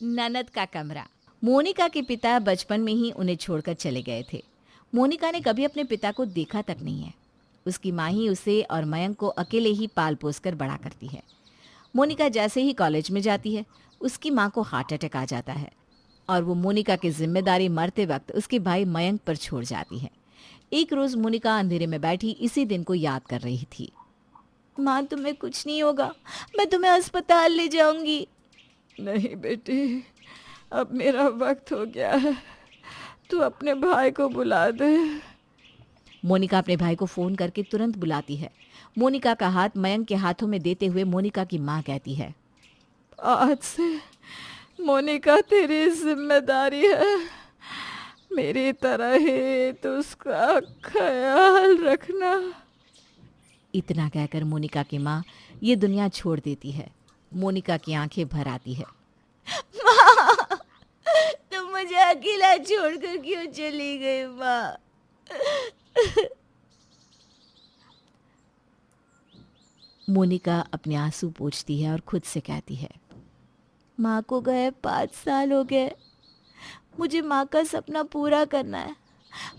ननद का कमरा। मोनिका के पिता बचपन में ही उन्हें छोड़कर चले गए थे। मोनिका ने कभी अपने पिता को देखा तक नहीं है। उसकी माँ ही उसे और मयंक को अकेले ही पाल पोस कर बड़ा करती है। मोनिका जैसे ही कॉलेज में जाती है, उसकी माँ को हार्ट अटैक आ जाता है और वो मोनिका की जिम्मेदारी मरते वक्त उसके भाई मयंक पर छोड़ जाती है। एक रोज मोनिका अंधेरे में बैठी इसी दिन को याद कर रही थी। माँ, तुम्हें कुछ नहीं होगा, मैं तुम्हें अस्पताल ले जाऊंगी। नहीं बेटी, अब मेरा वक्त हो गया है, तू अपने भाई को बुला दे। मोनिका अपने भाई को फोन करके तुरंत बुलाती है। मोनिका का हाथ मयंक के हाथों में देते हुए मोनिका की माँ कहती है, आज से मोनिका तेरी जिम्मेदारी है, मेरी तरह ही तू उसका ख्याल रखना। इतना कहकर मोनिका की माँ ये दुनिया छोड़ देती है। मोनिका की आंखें भर आती है। माँ, तुम मुझे अकेला छोड़कर क्यों चली गई माँ? मोनिका अपने आंसू पोंछती है और खुद से कहती है, माँ को गए 5 साल हो गए। मुझे माँ का सपना पूरा करना है,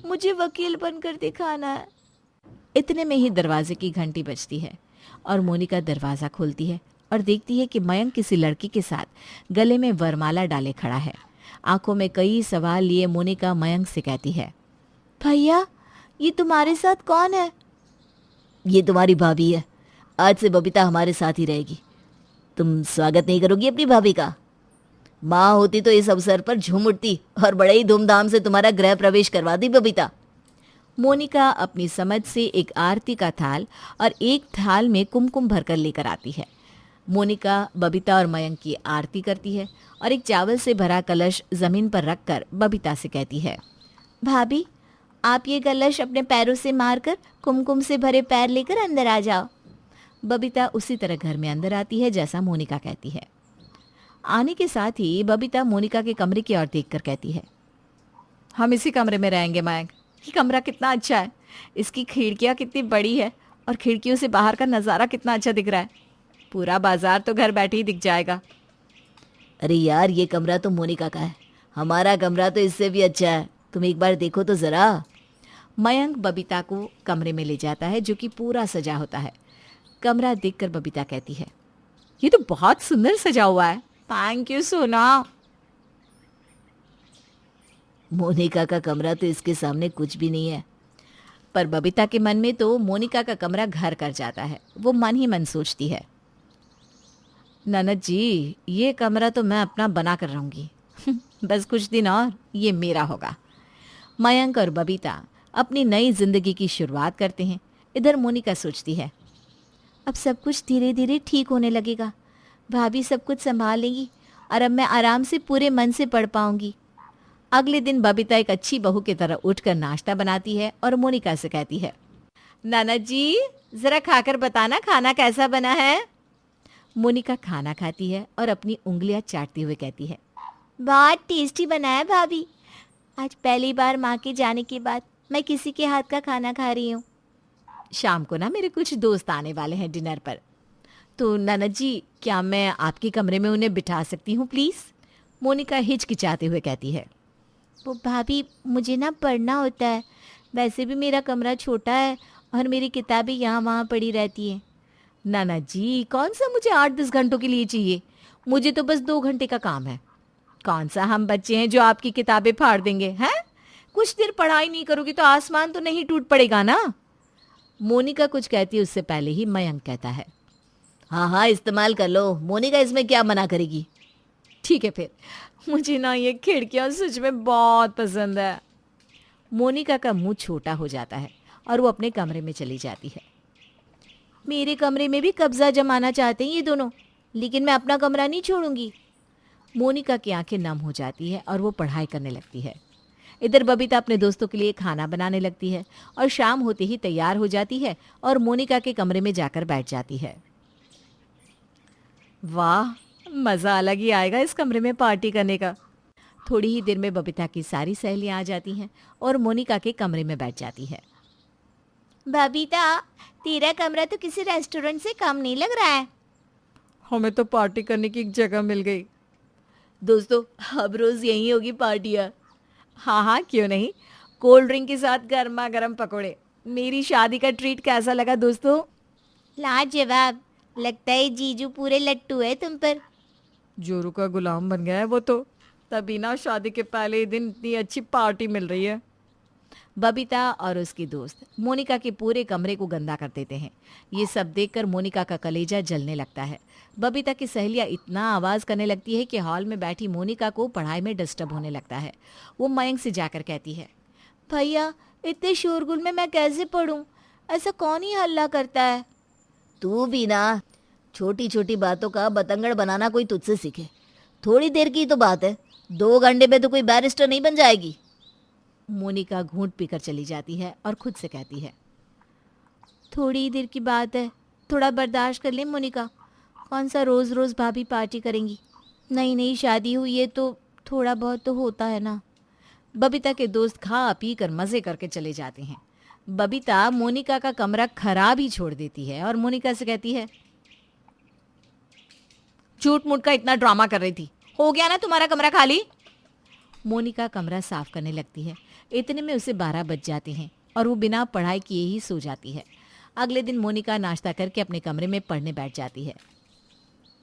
मुझे वकील बनकर दिखाना है। इतने में ही दरवाजे की घंटी बजती है और मोनिका दरवाज़ा खोलती है और देखती है कि मयंक किसी लड़की के साथ गले में वरमाला डाले खड़ा है। आंखों में कई सवाल लिए मोनिका मयंक से कहती है, भैया, ये तुम्हारे साथ कौन है? ये तुम्हारी भाभी है, आज से बबीता हमारे साथ ही रहेगी। तुम स्वागत नहीं करोगी अपनी भाभी का? माँ होती तो इस अवसर पर झूम उठती और बड़े ही धूमधाम से तुम्हारा गृह प्रवेश करवा दी बबीता। मोनिका अपनी समझ से एक आरती का थाल और एक थाल में कुमकुम भरकर लेकर आती है। मोनिका बबीता और मयंक की आरती करती है और एक चावल से भरा कलश जमीन पर रखकर बबीता से कहती है, भाभी, आप ये कलश अपने पैरों से मारकर कुमकुम से भरे पैर लेकर अंदर आ जाओ। बबीता उसी तरह घर में अंदर आती है जैसा मोनिका कहती है। आने के साथ ही बबीता मोनिका के कमरे की ओर देखकर कहती है, हम इसी कमरे में रहेंगे मयंक। ये कमरा कितना अच्छा है, इसकी खिड़कियाँ कितनी बड़ी है और खिड़कियों से बाहर का नज़ारा कितना अच्छा दिख रहा है। पूरा बाजार तो घर बैठे ही दिख जाएगा। अरे यार, ये कमरा तो मोनिका का है, हमारा कमरा तो इससे भी अच्छा है, तुम एक बार देखो तो ज़रा। मयंक बबीता को कमरे में ले जाता है जो कि पूरा सजा होता है। कमरा देखकर बबीता कहती है, ये तो बहुत सुंदर सजा हुआ है, थैंक यू सोना। मोनिका का कमरा तो इसके सामने कुछ भी नहीं है। पर बबीता के मन में तो मोनिका का कमरा घर कर जाता है। वो मन ही मन सोचती है, ननद जी, ये कमरा तो मैं अपना बना कर रहूँगी। बस कुछ दिन और ये मेरा होगा। मयंक और बबीता अपनी नई जिंदगी की शुरुआत करते हैं। इधर मोनिका सोचती है, अब सब कुछ धीरे धीरे ठीक होने लगेगा, भाभी सब कुछ संभाल लेंगी और अब मैं आराम से पूरे मन से पढ़ पाऊंगी। अगले दिन बबीता एक अच्छी बहू की तरह उठकर नाश्ता बनाती है और मोनिका से कहती है, ननद जी, जरा खाकर बताना खाना कैसा बना है। मोनिका खाना खाती है और अपनी उंगलियां चाटते हुए कहती है, बहुत टेस्टी बना है भाभी। आज पहली बार माँ के जाने के बाद मैं किसी के हाथ का खाना खा रही हूँ। शाम को ना मेरे कुछ दोस्त आने वाले हैं डिनर पर, तो ननद जी, क्या मैं आपके कमरे में उन्हें बिठा सकती हूँ प्लीज़? मोनिका हिचकिचाते हुए कहती है, वो भाभी, मुझे ना पढ़ना होता है, वैसे भी मेरा कमरा छोटा है और मेरी किताबें यहाँ वहाँ पड़ी रहती हैं। ननद जी, कौन सा मुझे 8-10 घंटों के लिए चाहिए, मुझे तो बस 2 घंटे का काम है। कौन सा हम बच्चे हैं जो आपकी किताबें फाड़ देंगे हैं? कुछ देर पढ़ाई नहीं करोगी तो आसमान तो नहीं टूट पड़ेगा ना। मोनिका कुछ कहती है उससे पहले ही मयंक कहता है, हाँ हाँ, इस्तेमाल कर लो, मोनिका इसमें क्या मना करेगी। ठीक है फिर, मुझे ना ये खिड़कियाँ सच में बहुत पसंद है। मोनिका का मुंह छोटा हो जाता है और वो अपने कमरे में चली जाती है। मेरे कमरे में भी कब्जा जमाना चाहते हैं ये दोनों, लेकिन मैं अपना कमरा नहीं छोड़ूंगी। मोनिका की आंखें नम हो जाती है और वो पढ़ाई करने लगती है। इधर बबीता अपने दोस्तों के लिए खाना बनाने लगती है और शाम होते ही तैयार हो जाती है और मोनिका के कमरे में जाकर बैठ जाती है। वाह, मज़ा अलग ही आएगा इस कमरे में पार्टी करने का। थोड़ी ही देर में बबीता की सारी सहेलियां आ जाती हैं और मोनिका के कमरे में बैठ जाती है। बबीता, तेरा कमरा तो किसी रेस्टोरेंट से कम नहीं लग रहा है। हमें तो पार्टी करने की एक जगह मिल गई। दोस्तों अब रोज यही होगी पार्टियाँ। हाँ हाँ, क्यों नहीं। कोल्ड ड्रिंक के साथ गर्मा गर्म पकोड़े। मेरी शादी का ट्रीट कैसा लगा दोस्तों? लाजवाब। लगता है जीजू पूरे लट्टू है तुम पर। जोरू का गुलाम बन गया है वो तो। तभी ना शादी के पहले ही दिन इतनी अच्छी पार्टी मिल रही है। बबीता और उसकी दोस्त मोनिका के पूरे कमरे को गंदा कर देते हैं। ये सब देखकर मोनिका का कलेजा जलने लगता है। बबीता की सहेलियां इतना आवाज करने लगती है कि हॉल में बैठी मोनिका को पढ़ाई में डिस्टर्ब होने लगता है। वो मयंक से जाकर कहती है, भैया इतने शोरगुल में मैं कैसे पढ़ूं? ऐसा कौन ही हल्ला करता है? तू भी ना, छोटी छोटी बातों का बतंगड़ बनाना कोई तुझसे सीखे। थोड़ी देर की तो बात है, 2 घंटे में तो कोई बैरिस्टर नहीं बन जाएगी। मोनिका घूंट पीकर चली जाती है और खुद से कहती है, थोड़ी देर की बात है, थोड़ा बर्दाश्त कर ले मोनिका। कौन सा रोज रोज भाभी पार्टी करेंगी? नई नई शादी हुई है तो थोड़ा बहुत तो होता है ना। बबीता के दोस्त खा पी कर मजे करके चले जाते हैं। बबीता मोनिका का कमरा खराब ही छोड़ देती है और मोनिका से कहती है, झूठ मूठ का इतना ड्रामा कर रही थी, हो गया ना तुम्हारा कमरा खाली? मोनिका कमरा साफ करने लगती है। इतने में उसे 12 बज जाते हैं और वो बिना पढ़ाई किए ही सो जाती है। अगले दिन मोनिका नाश्ता करके अपने कमरे में पढ़ने बैठ जाती है।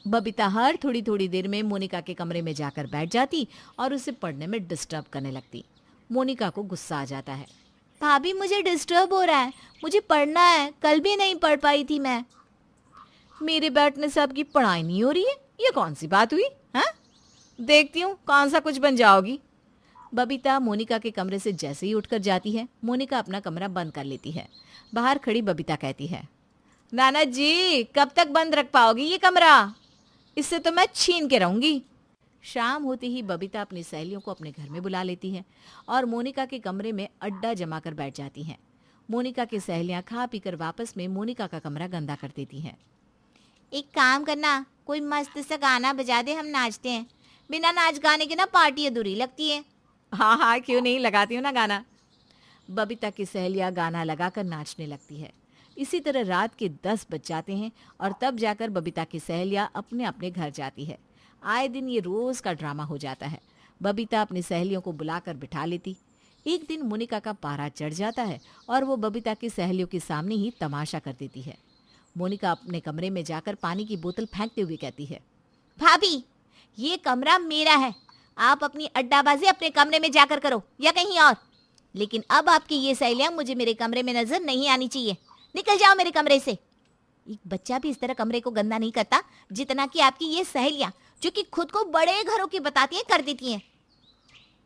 बबीता हर थोड़ी थोड़ी देर में मोनिका के कमरे में जाकर बैठ जाती और उसे पढ़ने में डिस्टर्ब करने लगती। मोनिका को गुस्सा आ जाता है, भाभी मुझे डिस्टर्ब हो रहा है, मुझे पढ़ना है, कल भी नहीं पढ़ पाई थी मैं। मेरे बैठने से आपकी पढ़ाई नहीं हो रही है? ये कौन सी बात हुई? हाँ, देखती हूँ कौन सा कुछ बन जाओगी। बबीता मोनिका के कमरे से जैसे ही उठकर जाती है, मोनिका अपना कमरा बंद कर लेती है। बाहर खड़ी बबीता कहती है, नाना जी कब तक बंद रख पाओगी ये कमरा? इससे तो मैं छीन के रहूंगी। शाम होते ही बबीता अपनी सहेलियों को अपने घर में बुला लेती है और मोनिका के कमरे में अड्डा जमा कर बैठ जाती हैं। मोनिका की सहेलियां खा पीकर वापस में मोनिका का कमरा गंदा कर देती हैं। एक काम करना, कोई मस्त सा गाना बजा दे, हम नाचते हैं। बिना नाच गाने के ना पार्टी अधूरी लगती है। हाँ हाँ, क्यों नहीं, लगाती हूँ ना गाना। बबीता की सहेलियां गाना लगाकर नाचने लगती है। इसी तरह रात के 10 बज जाते हैं और तब जाकर बबीता की सहेलियां अपने अपने घर जाती है। आए दिन ये रोज का ड्रामा हो जाता है। बबीता अपनी सहेलियों को बुलाकर बिठा लेती। एक दिन मोनिका का पारा चढ़ जाता है और वो बबीता की सहेलियों के सामने ही तमाशा कर देती है। मोनिका अपने कमरे में जाकर पानी की बोतल फेंकते हुए कहती है, भाभी ये कमरा मेरा है, आप अपनी अड्डाबाजी अपने कमरे में जाकर करो या कहीं और। लेकिन अब आपकी ये सहेलियां मुझे मेरे कमरे में नजर नहीं आनी चाहिए। निकल जाओ मेरे कमरे से। एक बच्चा भी इस तरह कमरे को गंदा नहीं करता जितना कि आपकी ये सहेलियां, जो कि खुद को बड़े घरों की बताती हैं, कर देती हैं।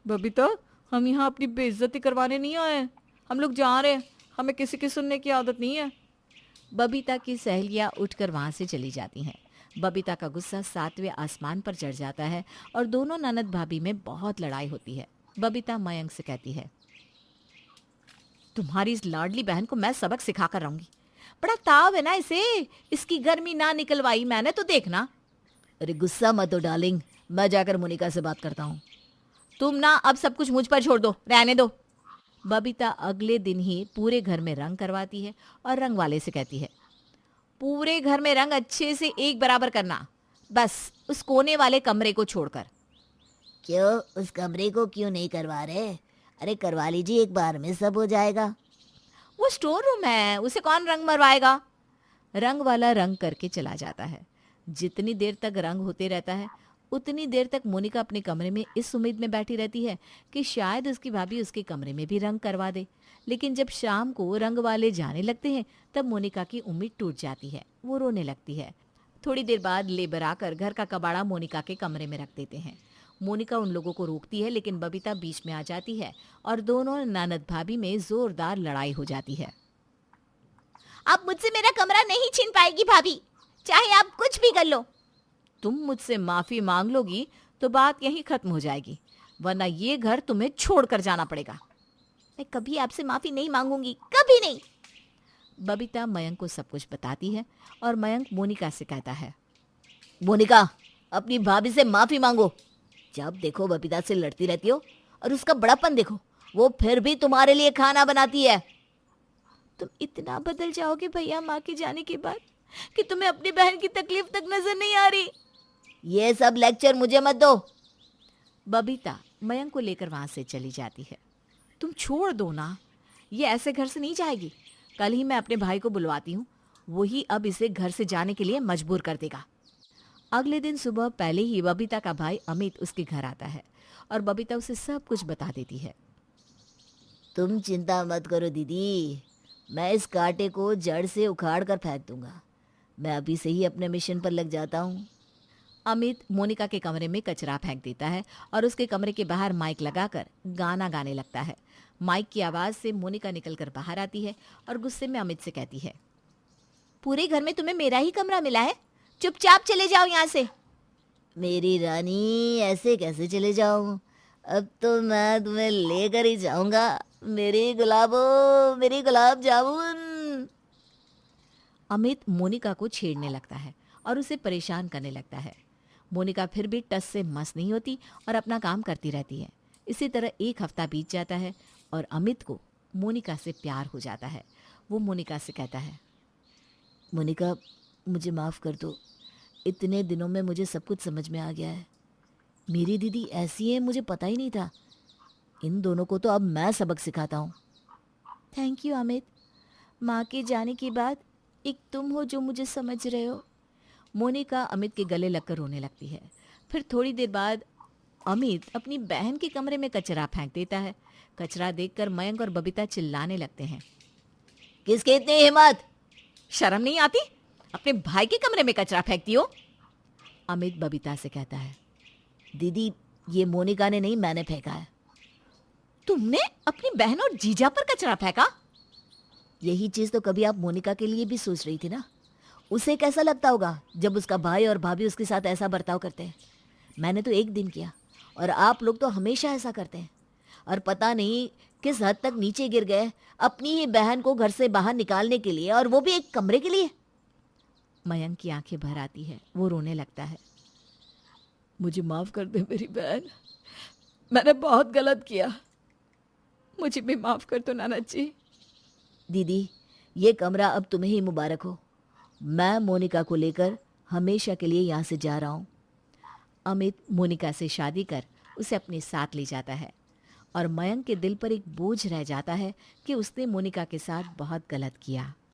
बबीता, हम यहाँ अपनी बेइज्जती करवाने नहीं आए, हम लोग जा रहे हैं, हमें किसी की सुनने की आदत नहीं है। बबीता की सहेलियां उठकर वहां से चली जाती हैं। बबीता का गुस्सा 7वें आसमान पर चढ़ जाता है और दोनों ननद भाभी में बहुत लड़ाई होती है। बबीता मयंक से कहती है, तुम्हारी इस लाडली बहन को मैं सबक सिखा कर रहूंगी। बड़ा ताव है ना इसे, इसकी गर्मी ना निकलवाई मैंने तो देखना। अरे गुस्सा मत हो डार्लिंग, मैं जाकर मोनिका से बात करता हूँ। तुम ना अब सब कुछ मुझ पर छोड़ दो, रहने दो। बबीता अगले दिन ही पूरे घर में रंग करवाती है और रंग वाले से कहती है, पूरे घर में रंग अच्छे से एक बराबर करना, बस उस कोने वाले कमरे को छोड़कर। क्यों, उस कमरे को क्यों नहीं करवा रहे? अरे करवा लीजिए, एक बार में सब हो जाएगा। वो स्टोर रूम है, उसे कौन रंग मरवाएगा? रंग वाला रंग करके चला जाता है। जितनी देर तक रंग होते रहता है उतनी देर तक मोनिका अपने कमरे में इस उम्मीद में बैठी रहती है कि शायद उसकी भाभी उसके कमरे में भी रंग करवा दे। लेकिन जब शाम को रंग वाले जाने लगते हैं तब मोनिका की उम्मीद टूट जाती है, वो रोने लगती है। थोड़ी देर बाद लेबर आकर घर का कबाड़ा मोनिका के कमरे में रख देते हैं। मोनिका उन लोगों को रोकती है लेकिन बबीता बीच में आ जाती है और दोनों ननद भाभी में जोरदार लड़ाई हो जाती है। अब मुझसे मेरा कमरा नहीं छीन पाएगी भाभी, चाहे आप कुछ भी कर लो। तुम मुझसे माफी मांग लोगी तो बात यहीं खत्म हो जाएगी, वरना ये घर तुम्हें छोड़कर जाना पड़ेगा। मैं कभी आपसे माफी नहीं मांगूंगी, कभी नहीं। बबीता मयंक को सब कुछ बताती है और मयंक मोनिका से कहता है, मोनिका अपनी भाभी से माफी मांगो। जब देखो बबीता से लड़ती रहती हो और उसका बड़ापन देखो, वो फिर भी तुम्हारे लिए खाना बनाती है। तुम इतना बदल जाओगे भैया माँ के जाने के बाद कि तुम्हें अपनी बहन की तकलीफ तक नजर नहीं आ रही। ये सब लेक्चर मुझे मत दो। बबीता मयंक को लेकर वहां से चली जाती है। तुम छोड़ दो ना, ये ऐसे घर से नहीं जाएगी। कल ही मैं अपने भाई को बुलवाती हूँ, वही अब इसे घर से जाने के लिए मजबूर कर देगा। अगले दिन सुबह पहले ही बबीता का भाई अमित उसके घर आता है और बबीता उसे सब कुछ बता देती है। तुम चिंता मत करो दीदी, मैं इस कांटे को जड़ से उखाड़ कर फेंक दूंगा। मैं अभी से ही अपने मिशन पर लग जाता हूँ। अमित मोनिका के कमरे में कचरा फेंक देता है और उसके कमरे के बाहर माइक लगाकर गाना गाने लगता है। माइक की आवाज़ से मोनिका निकलकर बाहर आती है और गुस्से में अमित से कहती है, पूरे घर में तुम्हें मेरा ही कमरा मिला है, चुपचाप चले जाओ यहाँ से। मेरी रानी, ऐसे कैसे चले जाऊँ? अब तो मैं तुम्हें लेकर ही जाऊंगा, मेरी गुलाबो, मेरी गुलाब जामुन। अमित मोनिका को छेड़ने लगता है और उसे परेशान करने लगता है। मोनिका फिर भी टस से मस नहीं होती और अपना काम करती रहती है। इसी तरह एक हफ्ता बीत जाता है और अमित को मोनिका से प्यार हो जाता है। वो मोनिका से कहता है, मोनिका मुझे माफ़ कर दो, इतने दिनों में मुझे सब कुछ समझ में आ गया है। मेरी दीदी ऐसी है, मुझे पता ही नहीं था। इन दोनों को तो अब मैं सबक सिखाता हूँ। थैंक यू अमित, माँ के जाने के बाद एक तुम हो जो मुझे समझ रहे हो। मोनिका अमित के गले लगकर रोने लगती है। फिर थोड़ी देर बाद अमित अपनी बहन के कमरे में कचरा फेंक देता है। कचरा देखकर मयंक और बबीता चिल्लाने लगते हैं, किसकी इतनी हिम्मत? शर्म नहीं आती? अपने भाई के कमरे में कचरा फेंकती हो? अमित बबीता से कहता है, दीदी ये मोनिका ने नहीं, मैंने फेंका है। तुमने अपनी बहन और जीजा पर कचरा फेंका? यही चीज तो कभी आप मोनिका के लिए भी सोच रही थी ना। उसे कैसा लगता होगा जब उसका भाई और भाभी उसके साथ ऐसा बर्ताव करते हैं। मैंने तो एक दिन किया और आप लोग तो हमेशा ऐसा करते हैं। और पता नहीं किस हद तक नीचे गिर गए अपनी ही बहन को घर से बाहर निकालने के लिए, और वो भी एक कमरे के लिए। मयंक की आंखें भर आती है, वो रोने लगता है। मुझे माफ कर दे मेरी बहन, मैंने बहुत गलत किया, मुझे भी माफ कर दो नाना जी। दीदी ये कमरा अब तुम्हें ही मुबारक हो। मैं मोनिका को लेकर हमेशा के लिए यहाँ से जा रहा हूँ। अमित मोनिका से शादी कर उसे अपने साथ ले जाता है और मयंक के दिल पर एक बोझ रह जाता है कि उसने मोनिका के साथ बहुत गलत किया।